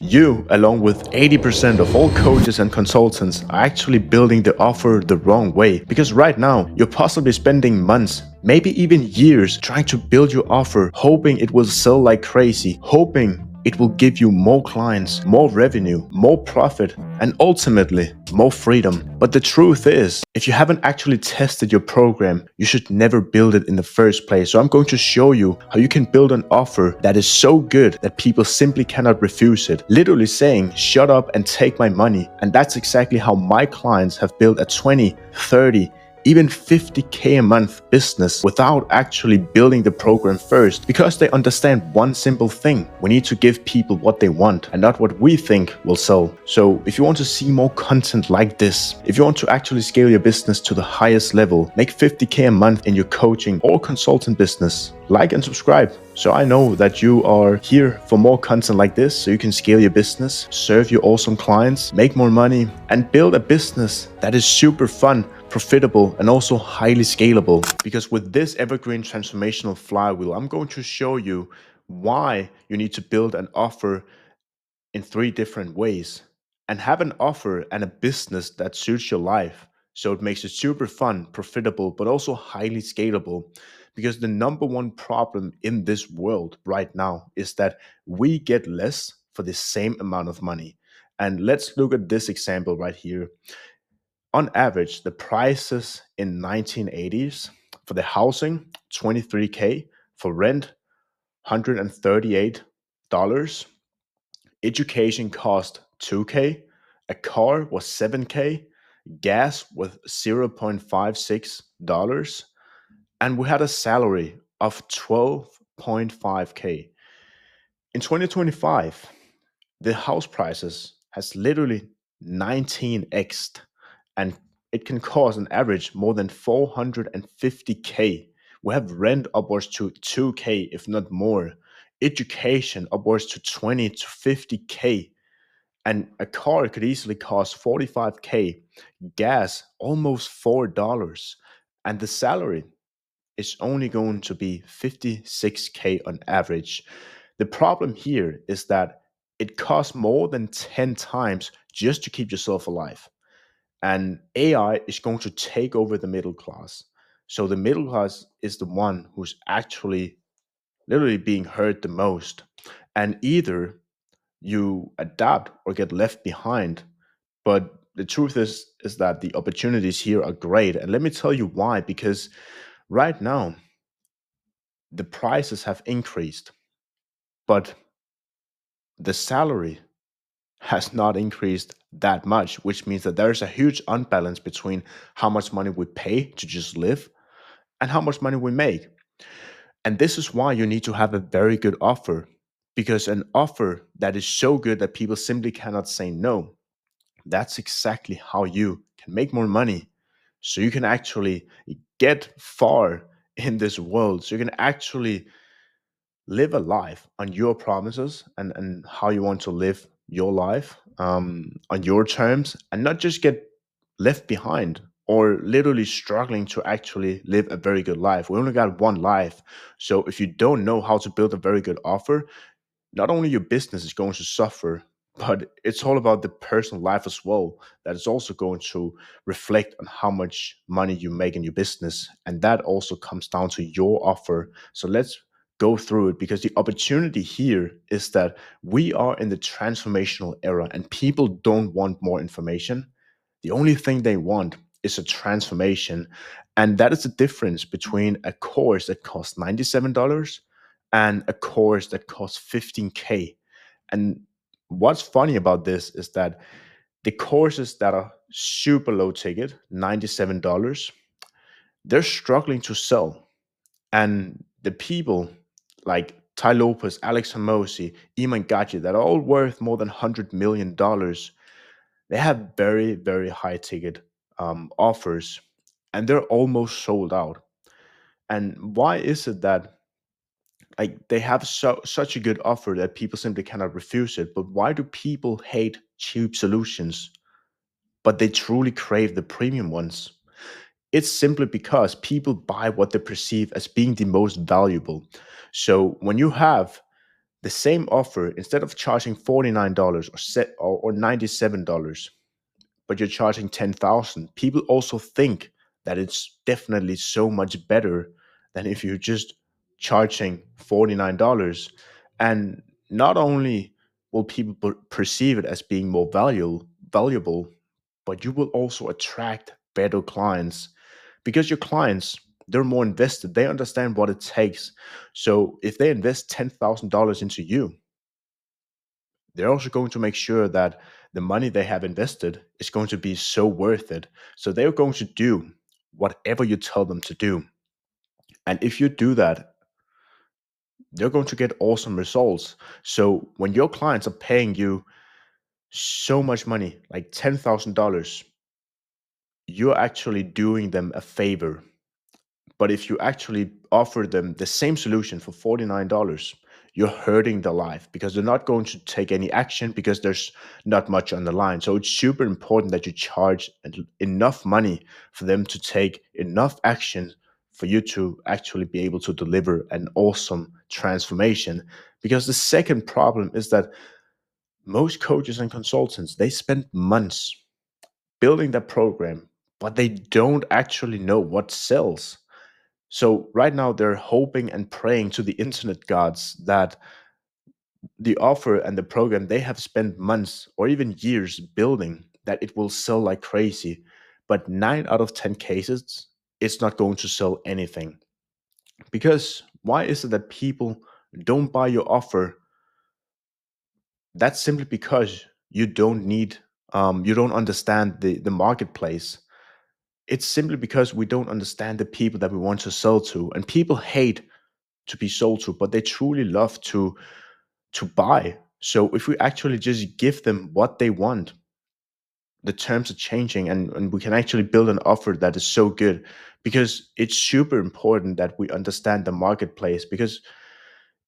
You, along with 80% of all coaches and consultants, are actually building the offer the wrong way. Because right now, you're possibly spending months, maybe even years, trying to build your offer, hoping it will sell like crazy, hoping it will give you more clients, more revenue, more profit, and ultimately more freedom. But the truth is, if you haven't actually tested your program, you should never build it in the first place. So I'm going to show you how you can build an offer that is so good that people simply cannot refuse it. Literally saying, shut up and take my money. And that's exactly how my clients have built a 20, 30, even 50K a month business without actually building the program first, because they understand one simple thing: we need to give people what they want and not what we think will sell. So if you want to see more content like this, if you want to actually scale your business to the highest level, make 50K a month in your coaching or consultant business, like and subscribe so I know that you are here for more content like this, so you can scale your business, serve your awesome clients, make more money, and build a business that is super fun, profitable, and also highly scalable. Because with this evergreen transformational flywheel, I'm going to show you why you need to build an offer in 3 different ways and have an offer and a business that suits your life. So it makes it super fun, profitable, but also highly scalable. Because the number one problem in this world right now is that we get less for the same amount of money. And let's look at this example right here. On average, the prices in 1980s for the housing, 23K, for rent, $138. Education cost 2K, a car was 7K, gas was $0.56, and we had a salary of 12.5K. In 2025, the house prices has literally 19x'd, and it can cost an average more than 450K. We have rent upwards to 2K, if not more. Education upwards to 20 to 50K. And a car could easily cost 45K. Gas almost $4. And the salary is only going to be 56K on average. The problem here is that it costs more than 10 times just to keep yourself alive. And AI is going to take over the middle class. So the middle class is the one who's actually literally being hurt the most. And either you adapt or get left behind. But the truth is that the opportunities here are great. And let me tell you why. Because right now, the prices have increased, but the salary has not increased that much, which means that there's a huge unbalance between how much money we pay to just live and how much money we make. And this is why you need to have a very good offer, because an offer that is so good that people simply cannot say no, that's exactly how you can make more money. So you can actually get far in this world. So you can actually live a life on your promises and how you want to live your life on your terms, and not just get left behind or literally struggling to actually live a very good life. We only got one life. So if you don't know how to build a very good offer, not only your business is going to suffer, but it's all about the personal life as well. That is also going to reflect on how much money you make in your business. And that also comes down to your offer. So let's go through it, because the opportunity here is that we are in the transformational era and people don't want more information. The only thing they want is a transformation. And that is the difference between a course that costs $97 and a course that costs 15K. And what's funny about this is that the courses that are super low ticket, $97, they're struggling to sell. And the people like Ty Lopez, Alex Hamosi, Iman Gaji, that are all worth more than $100 million, they have very, very high ticket offers, and they're almost sold out. And why is it that, like, they have such a good offer that people simply cannot refuse it? But why do people hate cheap solutions, but they truly crave the premium ones? It's simply because people buy what they perceive as being the most valuable. So when you have The same offer, instead of charging $49 or $97, but you're charging 10,000, people also think that it's definitely so much better than if you're just charging $49. And not only will people perceive it as being more valuable, but you will also attract better clients because your clients, they're more invested. They understand what it takes. So if they invest $10,000 into you, they're also going to make sure that the money they have invested is going to be so worth it. So they're going to do whatever you tell them to do. And if you do that, they're going to get awesome results. So when your clients are paying you so much money, like $10,000, you're actually doing them a favor. But if you actually offer them the same solution for $49, you're hurting their life because they're not going to take any action because there's not much on the line. So it's super important that you charge enough money for them to take enough action for you to actually be able to deliver an awesome transformation. Because the second problem is that most coaches and consultants, they spend months building that program, but they don't actually know what sells. So right now they're hoping and praying to the internet gods that the offer and the program they have spent months or even years building, that it will sell like crazy. But 9 out of 10 cases, it's not going to sell anything. Because why is it that people don't buy your offer? That's simply because you don't understand the marketplace. It's simply because we don't understand the people that we want to sell to. And people hate to be sold to, but they truly love to buy. So if we actually just give them what they want, the terms are changing, and we can actually build an offer that is so good, because it's super important that we understand the marketplace. Because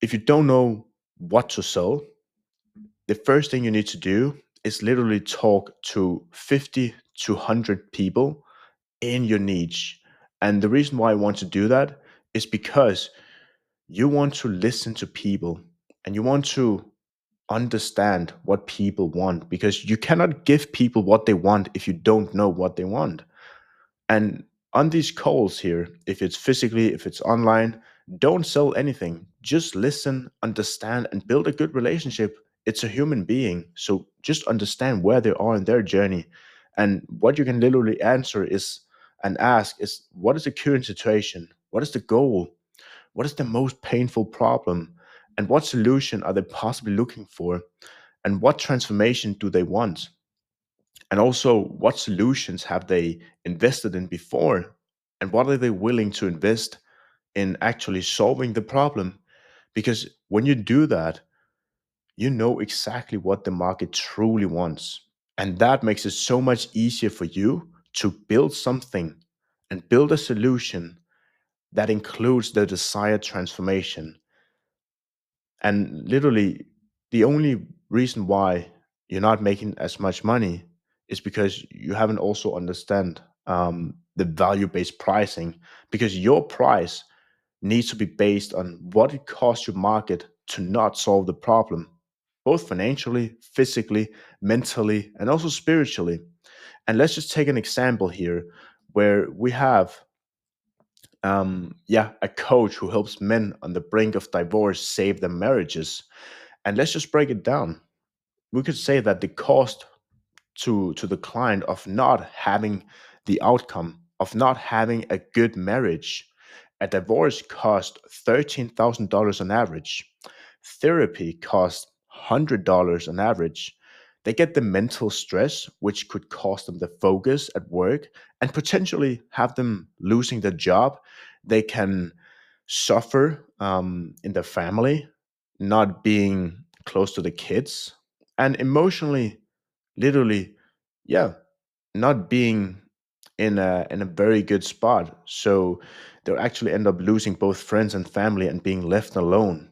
if you don't know what to sell, the first thing you need to do is literally talk to 50 to 100 people in your niche. And the reason why I want to do that is because you want to listen to people and you want to understand what people want, because you cannot give people what they want if you don't know what they want. And on these calls here, if it's physically, if it's online, don't sell anything. Just listen, understand, and build a good relationship. It's a human being. So just understand where they are in their journey. And what you can literally answer is and ask is, what is the current situation? What is the goal? What is the most painful problem? And what solution are they possibly looking for? And what transformation do they want? And also, what solutions have they invested in before? And what are they willing to invest in actually solving the problem? Because when you do that, you know exactly what the market truly wants. And that makes it so much easier for you to build something and build a solution that includes the desired transformation. And literally, the only reason why you're not making as much money is because you haven't also understand the value-based pricing. Because your price needs to be based on what it costs your market to not solve the problem, both financially, physically, mentally, and also spiritually. And let's just take an example here where we have a coach who helps men on the brink of divorce save their marriages. And let's just break it down. We could say that the cost to the client of not having the outcome, of not having a good marriage, a divorce costs $13,000 on average. Therapy costs $100 on average. They get the mental stress, which could cost them the focus at work and potentially have them losing their job. They can suffer in their family, not being close to the kids, and emotionally, literally, yeah, not being in a very good spot. So they'll actually end up losing both friends and family and being left alone.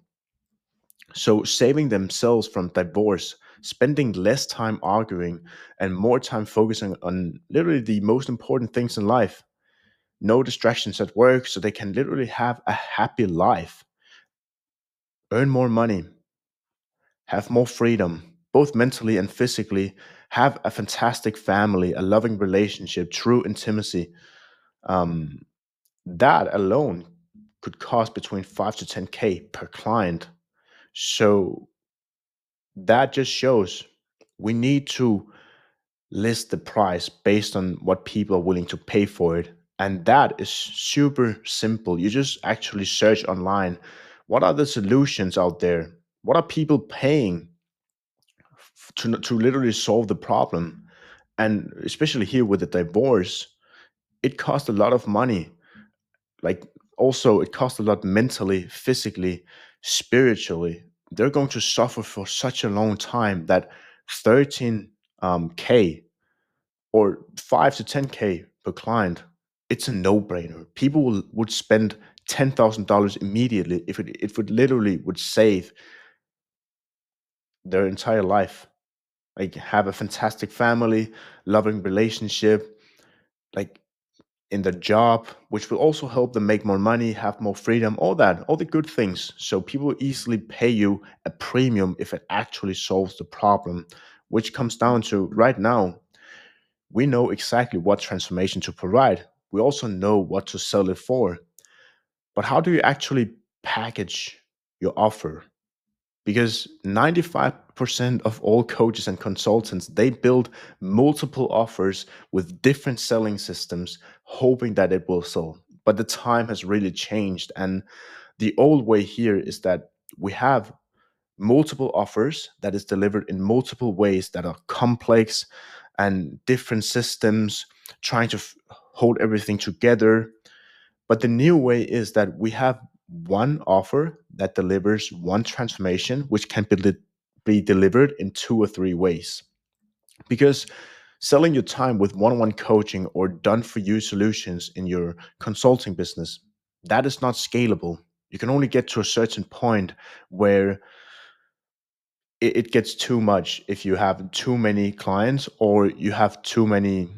So saving themselves from divorce, spending less time arguing and more time focusing on literally the most important things in life. No distractions at work, so they can literally have a happy life, earn more money, have more freedom, both mentally and physically, have a fantastic family, a loving relationship, true intimacy. Um, that alone could cost between 5 to 10K per client. So that just shows we need to list the price based on what people are willing to pay for it. And that is super simple. You just actually search online, what are the solutions out there? What are people paying to literally solve the problem? And especially here with the divorce, it costs a lot of money. Like, also, it costs a lot mentally, physically, spiritually. They're going to suffer for such a long time that 13 K or 5 to 10K per client, it's a no-brainer. People would spend $10,000 immediately if it literally would save their entire life. Like, have a fantastic family, loving relationship, like in the job, which will also help them make more money, have more freedom, all that, all the good things. So people will easily pay you a premium if it actually solves the problem, which comes down to right now, we know exactly what transformation to provide. We also know what to sell it for. But how do you actually package your offer? Because 95% of all coaches and consultants, they build multiple offers with different selling systems, hoping that it will sell. But the time has really changed. And the old way here is that we have multiple offers that is delivered in multiple ways that are complex and different systems trying to hold everything together. But the new way is that we have one offer that delivers one transformation, which can be delivered in 2 or 3 ways. Because selling your time with one-on-one coaching or done-for-you solutions in your consulting business, that is not scalable. You can only get to a certain point where it gets too much if you have too many clients or you have too many,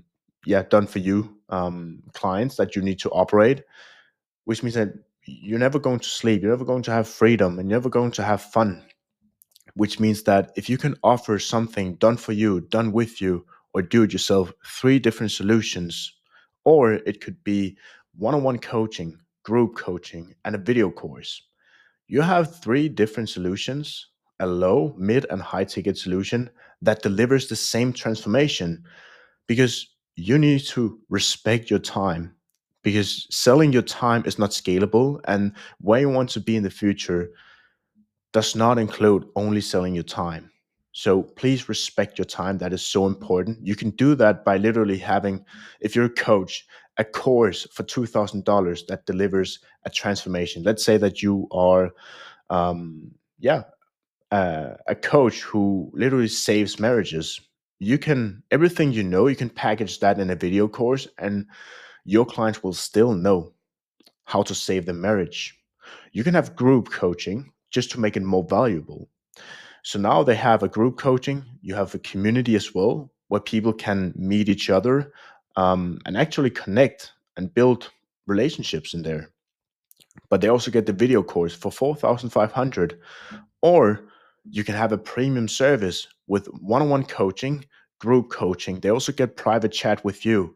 yeah, done-for-you clients that you need to operate, which means that you're never going to sleep, you're never going to have freedom, and you're never going to have fun. Which means that if you can offer something done for you, done with you, or do it yourself, 3 different solutions, or it could be one on one coaching, group coaching, and a video course. You have 3 different solutions, a low, mid, and high ticket solution that delivers the same transformation, because you need to respect your time, because selling your time is not scalable, and where you want to be in the future does not include only selling your time. So please respect your time. That is so important. You can do that by literally having, if you're a coach, a course for $2,000 that delivers a transformation. Let's say that you are yeah, a coach who literally saves marriages. You can, everything you know, you can package that in a video course, and your clients will still know how to save their marriage. You can have group coaching just to make it more valuable. So now they have a group coaching, you have a community as well, where people can meet each other and actually connect and build relationships in there. But they also get the video course for 4,500. Or you can have a premium service with one-on-one coaching, group coaching. They also get private chat with you,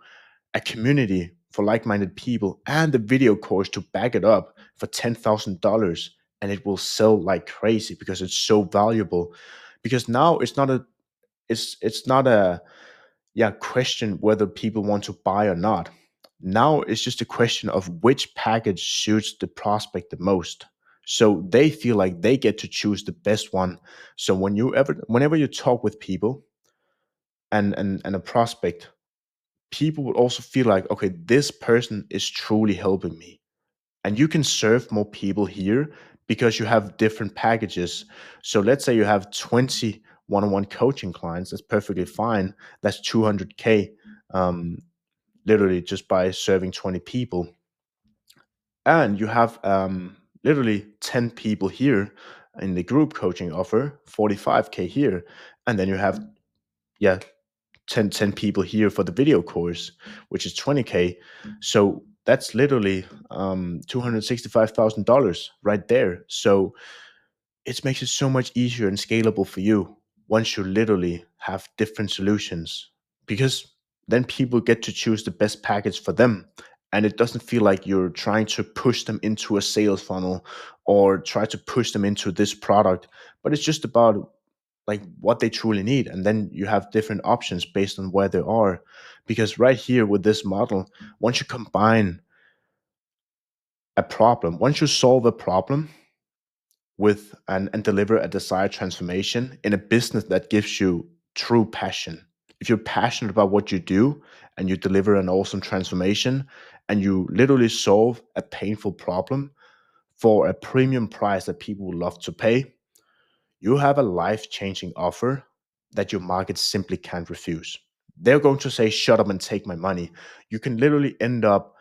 a community for like-minded people, and the video course to back it up for $10,000, and it will sell like crazy because it's so valuable. Because now it's not a yeah question whether people want to buy or not. Now it's just a question of which package suits the prospect the most. So they feel like they get to choose the best one. So whenever you talk with people and a prospect, people would also feel like, okay, this person is truly helping me. And you can serve more people here because you have different packages. So let's say you have 20 one-on-one coaching clients. That's perfectly fine. That's 200K, um, literally just by serving 20 people. And you have literally 10 people here in the group coaching offer, 45K here. And then you have, yeah, 10 people here for the video course, which is 20K. So that's literally $265,000 right there. So it makes it so much easier and scalable for you once you literally have different solutions, because then people get to choose the best package for them, and it doesn't feel like you're trying to push them into a sales funnel or try to push them into this product, but it's just about like what they truly need, and then you have different options based on where they are. Because right here with this model, once you combine a problem, once you solve a problem with and deliver a desired transformation in a business that gives you true passion. If you're passionate about what you do and you deliver an awesome transformation and you literally solve a painful problem for a premium price that people will love to pay, you have a life-changing offer that your market simply can't refuse. They're going to say, shut up and take my money. You can literally end up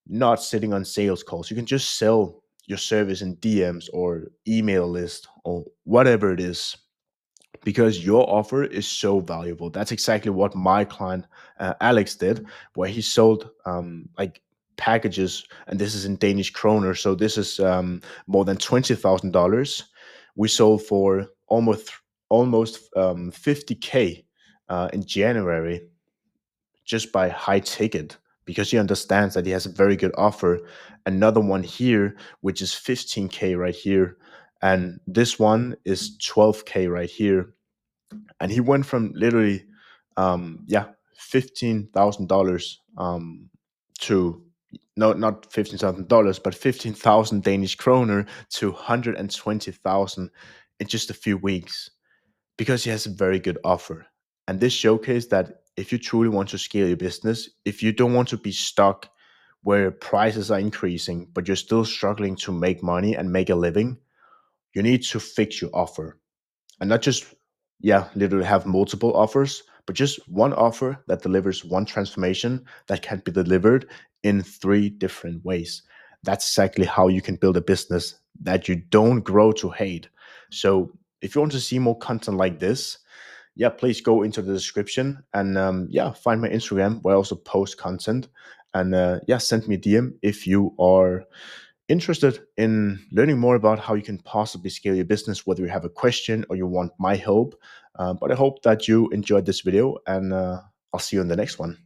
not sitting on sales calls. You can just sell your service in DMs or email list or whatever it is, because your offer is so valuable. That's exactly what my client Alex did, where he sold like packages, and this is in Danish kroner, so this is more than $20,000. We sold for almost 50K in January, just by high ticket, because he understands that he has a very good offer. Another one here, which is 15K right here, and this one is 12K right here. And he went from literally, yeah, $15,000 to no, not $15,000, but 15,000 Danish kroner to 120,000 in just a few weeks, because he has a very good offer. And this showcased that if you truly want to scale your business, if you don't want to be stuck where prices are increasing, but you're still struggling to make money and make a living, you need to fix your offer. And not just, yeah, literally have multiple offers, but just one offer that delivers one transformation that can be delivered in 3 different ways. That's exactly how you can build a business that you don't grow to hate. So if you want to see more content like this, yeah, please go into the description and yeah, find my Instagram where I also post content. And yeah, send me a DM if you are interested in learning more about how you can possibly scale your business, whether you have a question or you want my help. But I hope that you enjoyed this video, and I'll see you in the next one.